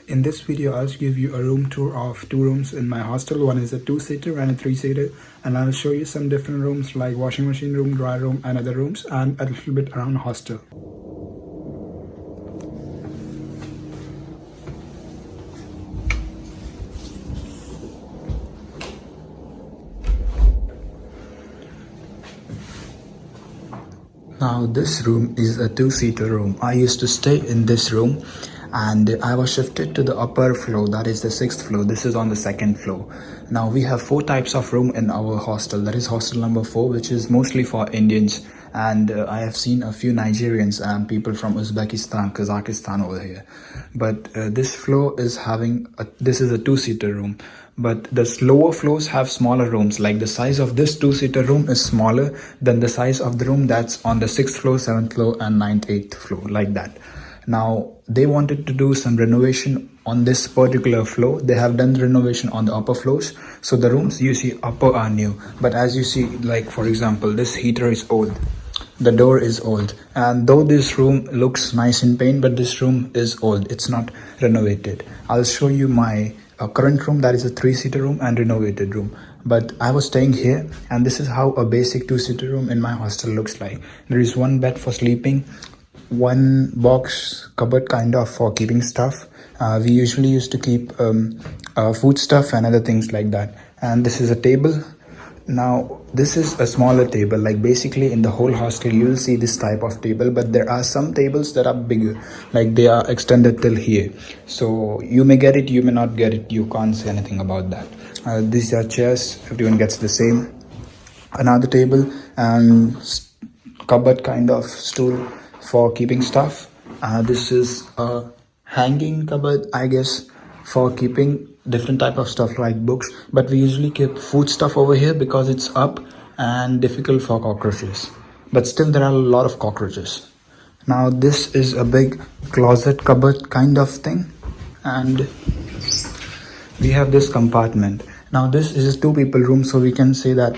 In this video, I'll give you a room tour of two rooms in my hostel. One is a two-seater and a three-seater, and I'll show you some different rooms like washing machine room, dry room, and other rooms, and a little bit around hostel. Now this room is a two-seater room. I used to stay in this room and I was shifted to the upper floor, that is the 6th floor. This is on the 2nd floor. Now we have 4 types of room in our hostel. That is hostel number 4, which is mostly for Indians, and I have seen a few Nigerians and people from Uzbekistan, Kazakhstan over here. But this floor is this is a two-seater room. But the lower floors have smaller rooms. Like the size of this two-seater room is smaller than the size of the room that's on the 6th floor, 7th floor, and 9th, 8th floor, like that. Now they wanted to do some renovation on this particular floor. They have done renovation on the upper floors, so the rooms you see upper are new. But as you see, like for example, this heater is old, the door is old, and though this room looks nice in paint, but this room is old, it's not renovated. I'll show you my current room, that is a 3-seater room and renovated room. But I was staying here, and this is how a basic 2-seater room in my hostel looks like. There is one bed for sleeping, one box cupboard kind of for keeping stuff. We usually used to keep food stuff and other things like that. And this is a table. Now this is a smaller table. Like basically in the whole hostel you will see this type of table, but there are some tables that are bigger, like they are extended till here. So you may get it, you may not get it, you can't say anything about that. These are chairs, everyone gets the same. Another table and cupboard kind of stool for keeping stuff. This is a hanging cupboard, I guess, for keeping different type of stuff like books, but we usually keep food stuff over here because it's up and difficult for cockroaches, but still there are a lot of cockroaches. Now this is a big closet cupboard kind of thing, and we have this compartment. Now this is a 2-people room, so we can say that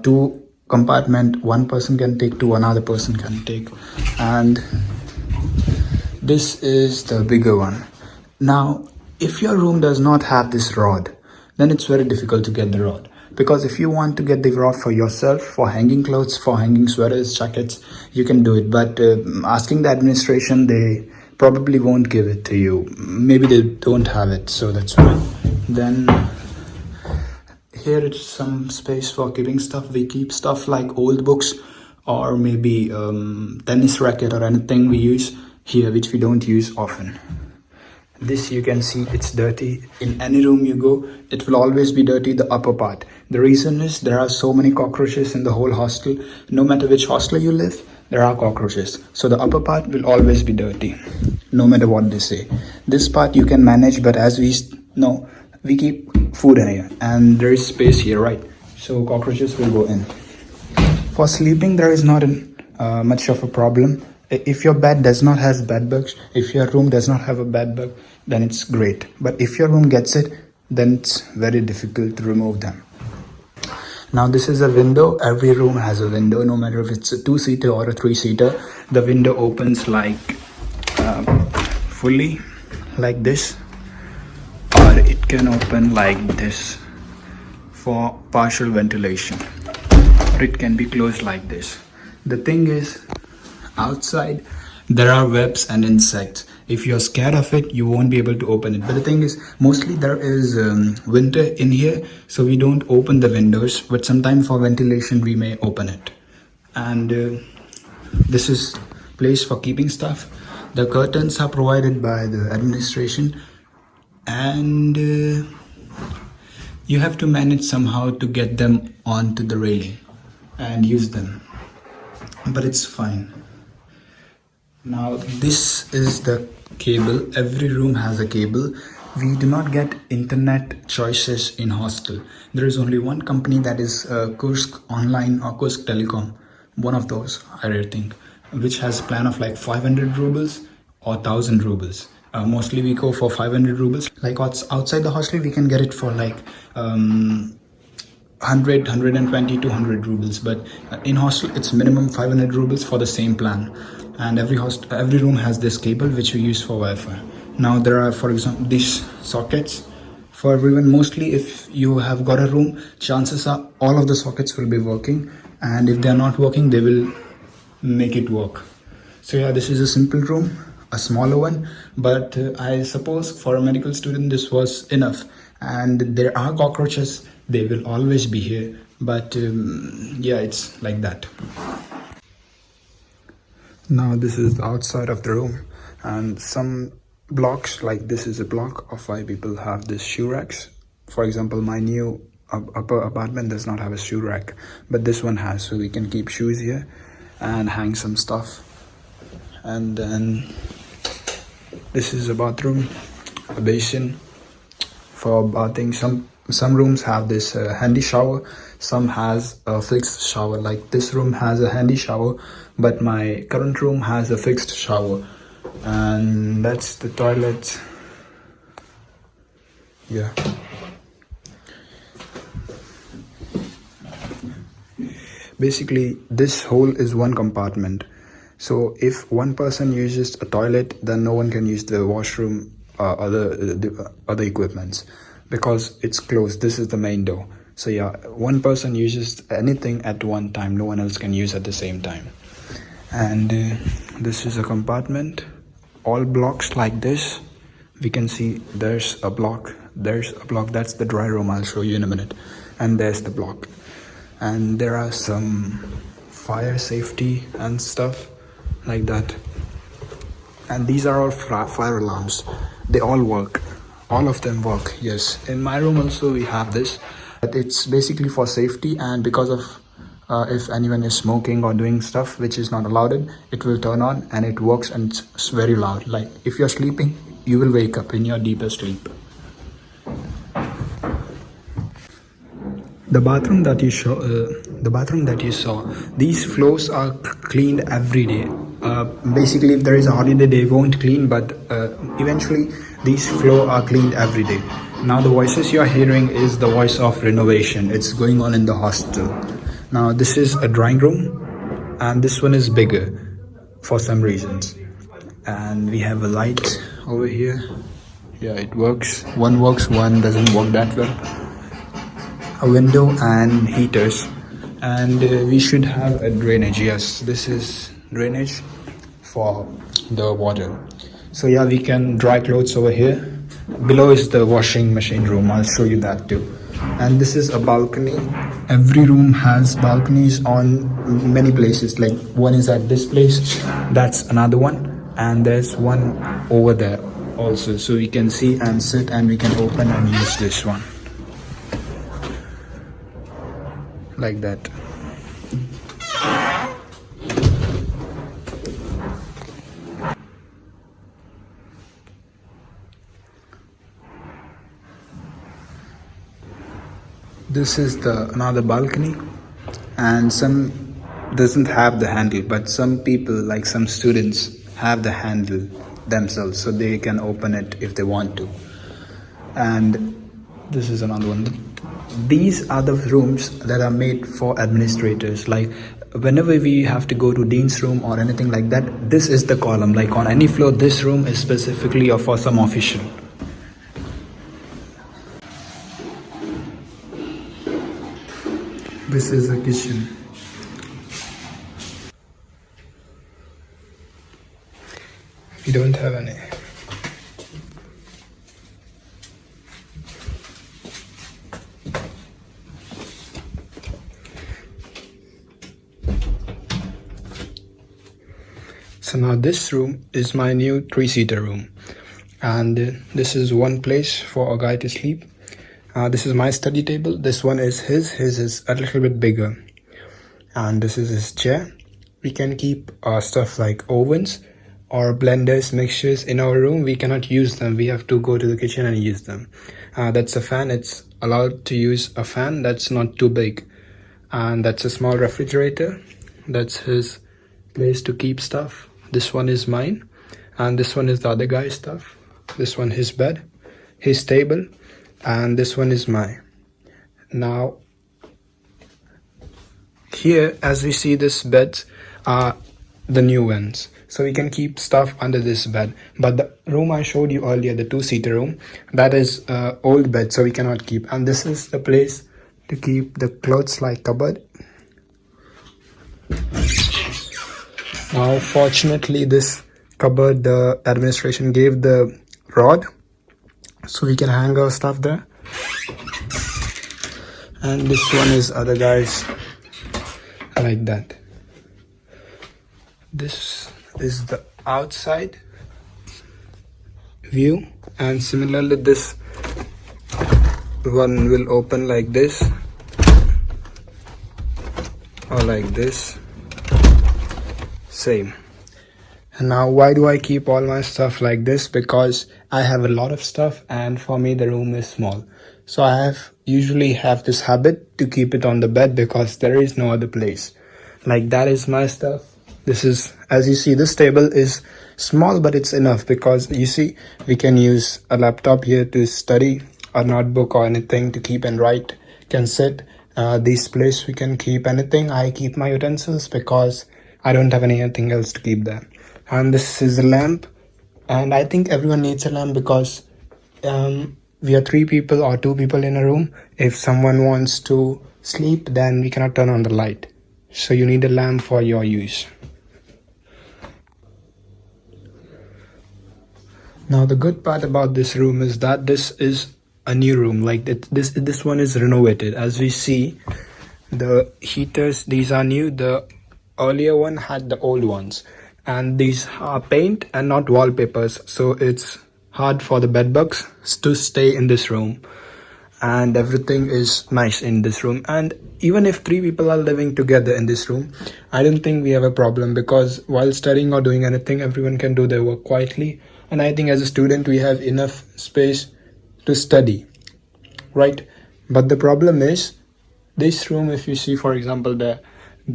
2 compartment, 1 person can take, 2 another person can take, and this is the bigger one. Now if your room does not have this rod, then it's very difficult to get the rod, because if you want to get the rod for yourself, for hanging clothes, for hanging sweaters, jackets, you can do it. But asking the administration, they probably won't give it to you. Maybe they don't have it, so that's why. Then here is some space for keeping stuff. We keep stuff like old books or maybe tennis racket or anything we use here, which we don't use often. This you can see, it's dirty. In any room you go, it will always be dirty, the upper part. The reason is there are so many cockroaches in the whole hostel. No matter which hostel you live, there are cockroaches. So the upper part will always be dirty, no matter what they say. This part you can manage, but as we know, we keep food in here and there is space here, right? So cockroaches will go in. For sleeping, there is not much of a problem. If your bed does not have bed bugs, if your room does not have a bed bug, then it's great. But if your room gets it, then it's very difficult to remove them. Now this is a window. Every room has a window, no matter if it's a 2-seater or a 3-seater. The window opens like fully like this, or it can open like this for partial ventilation, or it can be closed like this. The thing is, outside there are webs and insects. If you're scared of it, you won't be able to open it. But the thing is, mostly there is winter in here, so we don't open the windows, but sometimes for ventilation we may open it. And this is place for keeping stuff. The curtains are provided by the administration, and you have to manage somehow to get them onto the railing and use them, but it's fine. Now this is the cable. Every room has a cable. We do not get internet choices in hostel. There is only one company, that is Kursk Online or Kursk Telecom, one of those, I think, which has a plan of like 500 rubles or 1000 rubles. Mostly we go for 500 rubles. Like outside the hostel we can get it for like 100, 120, 200 rubles, but in hostel it's minimum 500 rubles for the same plan. And every room has this cable which we use for Wi-Fi. Now there are, for example, these sockets for everyone. Mostly if you have got a room, chances are all of the sockets will be working, and if they are not working, they will make it work. So yeah, this is a simple room, a smaller one, but I suppose for a medical student this was enough. And there are cockroaches, they will always be here, but yeah, it's like that. Now this is the outside of the room, and some blocks, like this is a block of why people have this shoe racks. For example, my new upper apartment does not have a shoe rack, but this one has, so we can keep shoes here and hang some stuff. And then this is a bathroom, a basin for bathing. Some rooms have this handy shower, some has a fixed shower. Like this room has a handy shower, but my current room has a fixed shower. And that's the toilet. Yeah, basically this hole is one compartment. So if one person uses a toilet, then no one can use the washroom or other equipments, because it's closed. This is the main door. So yeah, one person uses anything at one time, no one else can use at the same time. And this is a compartment, all blocks like this. We can see there's a block, that's the dry room, I'll show you in a minute. And there's the block, and there are some fire safety and stuff like that. And these are all fire alarms, they all work, all of them work. Yes, in my room also we have this, but it's basically for safety, and because of if anyone is smoking or doing stuff which is not allowed, it will turn on and it works, and it's very loud. Like if you're sleeping, you will wake up in your deepest sleep. The bathroom that you saw, these floors are cleaned every day. Basically, if there is a holiday, they won't clean, but eventually these floors are cleaned every day. Now the voices you are hearing is the voice of renovation. It's going on in the hostel. Now this is a drawing room, and this one is bigger for some reasons. And we have a light over here. Yeah, it works. One works, one doesn't work that well. A window and heaters, and we should have a drainage. Yes, this is drainage for the water. So yeah, we can dry clothes over here. Below is the washing machine room, I'll show you that too. And this is a balcony. Every room has balconies on many places, like one is at this place, that's another one, and there's one over there also, so we can see and sit, and we can open and use this one like that. This is the another balcony, and some doesn't have the handle, but some people, like some students, have the handle themselves, so they can open it if they want to. And this is another one. These are the rooms that are made for administrators. Like whenever we have to go to dean's room or anything like that, this is the column. Like on any floor, this room is specifically for some official. This is the kitchen. We don't have any. So now this room is my new 3-seater room, and this is one place for a guy to sleep. This is my study table. This one is his is a little bit bigger, and this is his chair. We can keep stuff like ovens or blenders, mixtures in our room. We cannot use them, we have to go to the kitchen and use them. That's a fan. It's allowed to use a fan that's not too big. And that's a small refrigerator. That's his place to keep stuff. This one is mine, and this one is the other guy's stuff. This one his bed, his table, and this one is mine. Now here, as we see, this beds are the new ones. so we can keep stuff under this bed. But the room I showed you earlier, the two-seater room, that is old bed, so we cannot keep. And this is the place to keep the clothes, like cupboard. Now fortunately this cupboard, the administration gave the rod so we can hang our stuff there. And this one is other guys like that. This is the outside view, and similarly this one will open like this or like this, same. And now why do I keep all my stuff like this? Because I have a lot of stuff, and for me the room is small, so I usually have this habit to keep it on the bed because there is no other place. Like that is my stuff. This is, as you see, this table is small, but it's enough because you see we can use a laptop here to study, a notebook or anything to keep and write can sit. This place we can keep anything. I keep my utensils because I don't have anything else to keep there. And this is a lamp, and I think everyone needs a lamp because we are 3 people or 2 people in a room. If someone wants to sleep, then we cannot turn on the light, so you need a lamp for your use. Now the good part about this room is that this is a new room. Like this one is renovated. As we see, the heaters, these are new. The earlier one had the old ones, and these are paint and not wallpapers, so it's hard for the bed bugs to stay in this room, and everything is nice in this room. And even if 3 people are living together in this room, I don't think we have a problem, because while studying or doing anything, everyone can do their work quietly. And I think as a student we have enough space to study, right? But the problem is this room, if you see, for example, there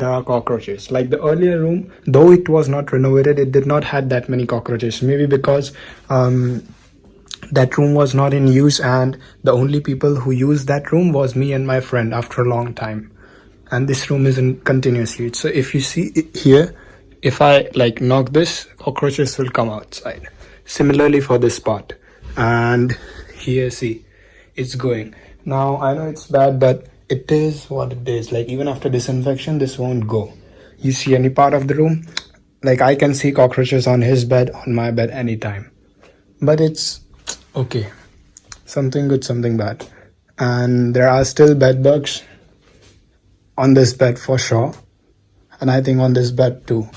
are cockroaches. Like the earlier room, though it was not renovated, it did not had that many cockroaches, maybe because that room was not in use, and the only people who used that room was me and my friend after a long time. And this room is in continuous use, so if you see it here, if I like knock this, cockroaches will come outside. Similarly for this part, and here see, it's going. Now I know it's bad, but it is what it is. Like even after disinfection, this won't go. You see any part of the room, like I can see cockroaches on his bed, on my bed, anytime. But it's okay, something good, something bad. And there are still bed bugs on this bed for sure, and I think on this bed too.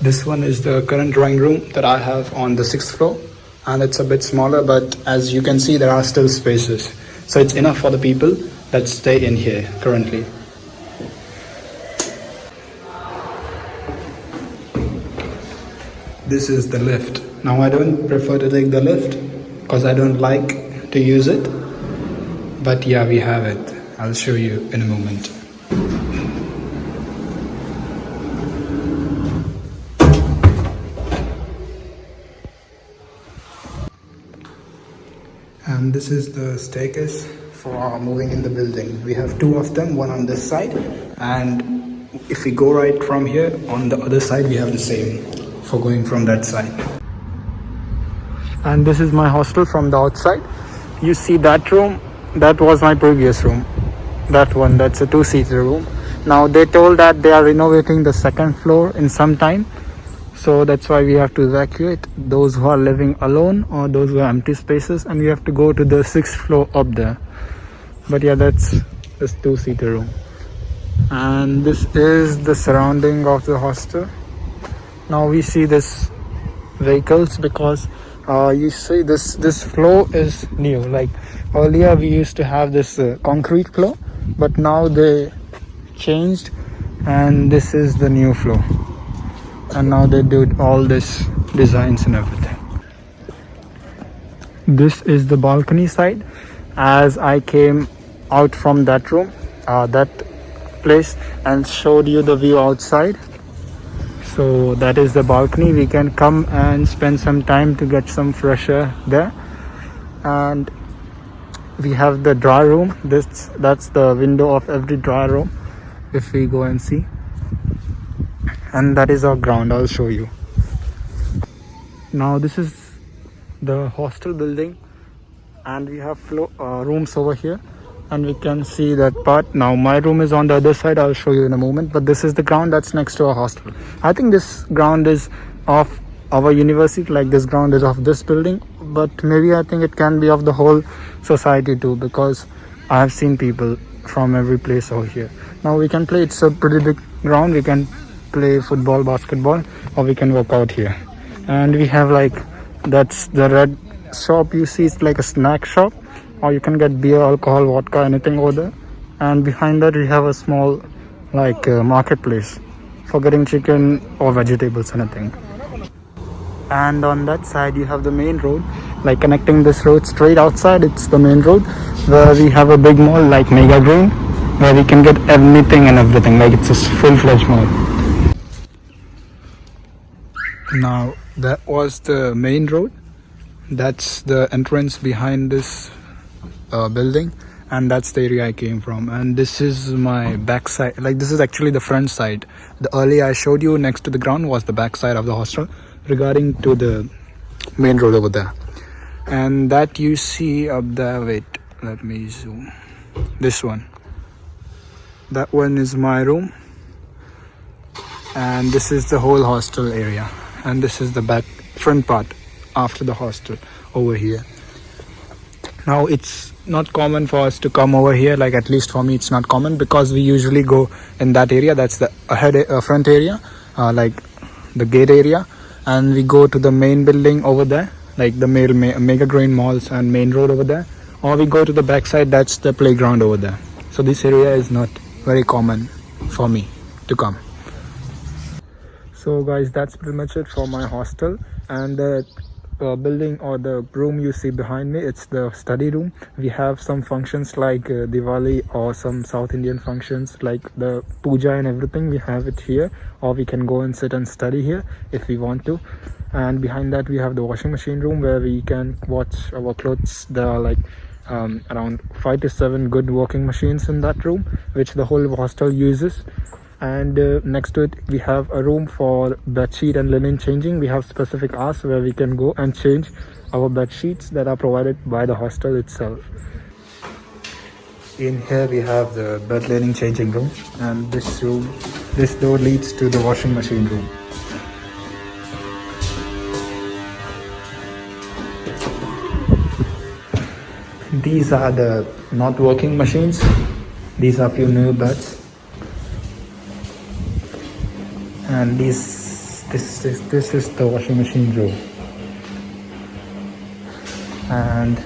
This one is the current drawing room that I have on the 6th floor, and it's a bit smaller, but as you can see there are still spaces, so it's enough for the people that stay in here currently. This is the lift. Now I don't prefer to take the lift because I don't like to use it, but yeah, we have it. I'll show you in a moment. And this is the staircase for moving in the building. We have 2 of them, one on this side, and if we go right from here, on the other side we have the same for going from that side. And this is my hostel from the outside. You see that room, that was my previous room. That one, that's a 2-seater room. Now they told that they are renovating the 2nd floor in some time, so that's why we have to evacuate those who are living alone or those who have empty spaces, and we have to go to the 6th floor up there. But yeah, that's this 2-seater room. And this is the surrounding of the hostel. Now we see this vehicles because you see this floor is new. Like earlier we used to have this concrete floor, but now they changed, and this is the new floor. And now they do all this designs and everything. This is the balcony side. As I came out from that room, that place, and showed you the view outside, so that is the balcony. We can come and spend some time to get some fresh air there. And we have the dry room. That's the window of every dry room, if we go and see. and that is our ground. I'll show you. Now this is the hostel building, and we have rooms over here, and we can see that part. Now my room is on the other side. I'll show you in a moment, but this is the ground that's next to our hostel. I think this ground is of our university, like this ground is of this building, but maybe I think it can be of the whole society too, because I have seen people from every place over here. Now we can play, it's a pretty big ground, we can play football, basketball, or we can work out here. And we have like, that's the red shop you see, it's like a snack shop, or you can get beer, alcohol, vodka, anything over there. And behind that we have a small like marketplace for getting chicken or vegetables, anything. And on that side you have the main road, like connecting this road straight outside, it's the main road where we have a big mall like Mega Green, where we can get anything and everything, like it's a full-fledged mall. Now that was the main road, that's the entrance behind this building, and that's the area I came from. And this is my back side, like this is actually the front side. The earlier I showed you next to the ground was the back side of the hostel, regarding to the main road over there. And that you see up there, wait, let me zoom, this one, that one is my room, and this is the whole hostel area, and this is the back front part after the hostel over here. Now it's not common for us to come over here, like at least for me it's not common, because we usually go in that area, that's the front area, like the gate area, and we go to the main building over there, like the Mega Green malls and main road over there, or we go to the back side, that's the playground over there. So this area is not very common for me to come. So guys, that's pretty much it for my hostel. And the building or the room you see behind me, it's the study room. We have some functions like Diwali or some South Indian functions like the puja and everything, we have it here, or we can go and sit and study here if we want to. And behind that we have the washing machine room, where we can watch our clothes. There are like around 5 to 7 good working machines in that room, which the whole hostel uses. And next to it we have a room for bed sheet and linen changing. We have specific hours where we can go and change our bed sheets that are provided by the hostel itself. In here we have the bed linen changing room, and this door leads to the washing machine room. These are the not working machines. These are few new beds. And this is the washing machine room. And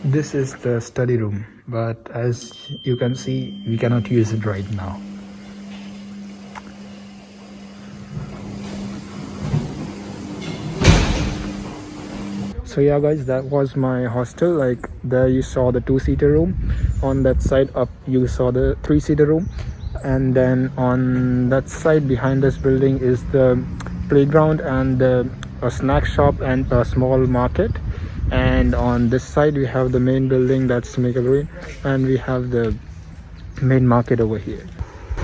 this is the study room, but as you can see, we cannot use it right now. So yeah guys, that was my hostel. Like there you saw the 2-seater room, on that side up you saw the 3-seater room, and then on that side behind this building is the playground and a snack shop and a small market. And on this side we have the main building, that's Mega Green, and we have the main market over here.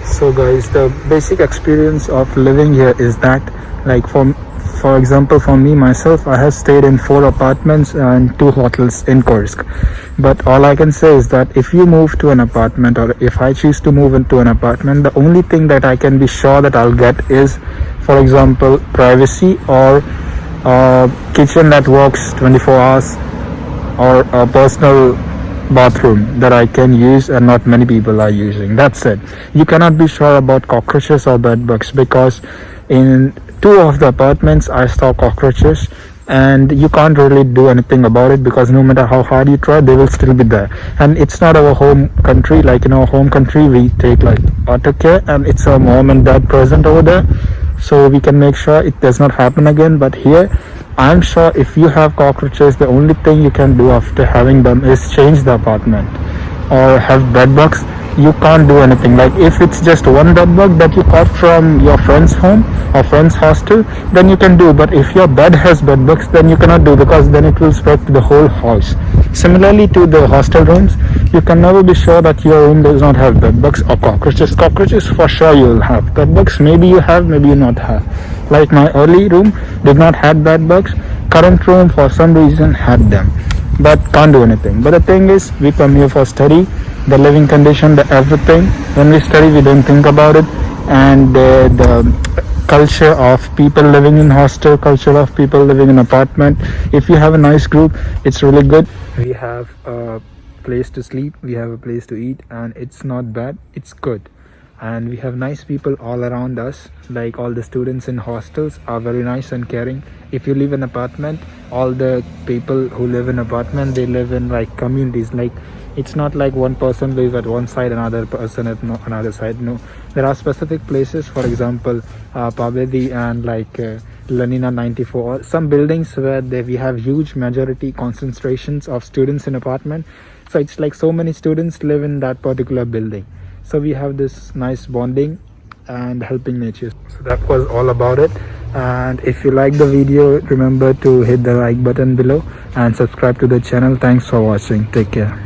So guys, the basic experience of living here is that, like for example, for me myself, I have stayed in 4 apartments and 2 hotels in Kursk. But all I can say is that if you move to an apartment, or if I choose to move into an apartment, the only thing that I can be sure that I'll get is, for example, privacy, or a kitchen that works 24 hours, or a personal bathroom that I can use and not many people are using. That's it. You cannot be sure about cockroaches or bed bugs, because in 2 of the apartments I saw cockroaches, and you can't really do anything about it, because no matter how hard you try, they will still be there. And it's not our home country. Like in our home country we take like auto care, and it's our mom and dad present over there, so we can make sure it does not happen again. But here I'm sure if you have cockroaches, the only thing you can do after having them is change the apartment. or have bed bugs, you can't do anything. Like if it's just one bed bug that you caught from your friend's home or friend's hostel, then you can do. But if your bed has bed bugs, then you cannot do, because then it will spread to the whole house. Similarly to the hostel rooms, you can never be sure that your room does not have bed bugs or cockroaches. Cockroaches for sure you will have. Bed bugs maybe you have, maybe you not have. Like my early room did not have bed bugs. Current room for some reason had them, but can't do anything. But the thing is, we come here for study, the living condition, the everything. When we study, we don't think about it, and the culture of people living in hostel, culture of people living in apartment. If you have a nice group, it's really good. We have a place to sleep, we have a place to eat, and it's not bad, it's good. And we have nice people all around us. Like all the students in hostels are very nice and caring. If you live in apartment, all the people who live in apartment, they live in like communities. Like it's not like one person lives at one side, another person at another side. No, there are specific places, for example Pavedi and like Lenina 94, or some buildings where we have huge majority concentrations of students in apartment. So it's like so many students live in that particular building. So we have this nice bonding and helping nature. So that was all about it. And if you like the video, remember to hit the like button below and subscribe to the channel. Thanks for watching. Take care.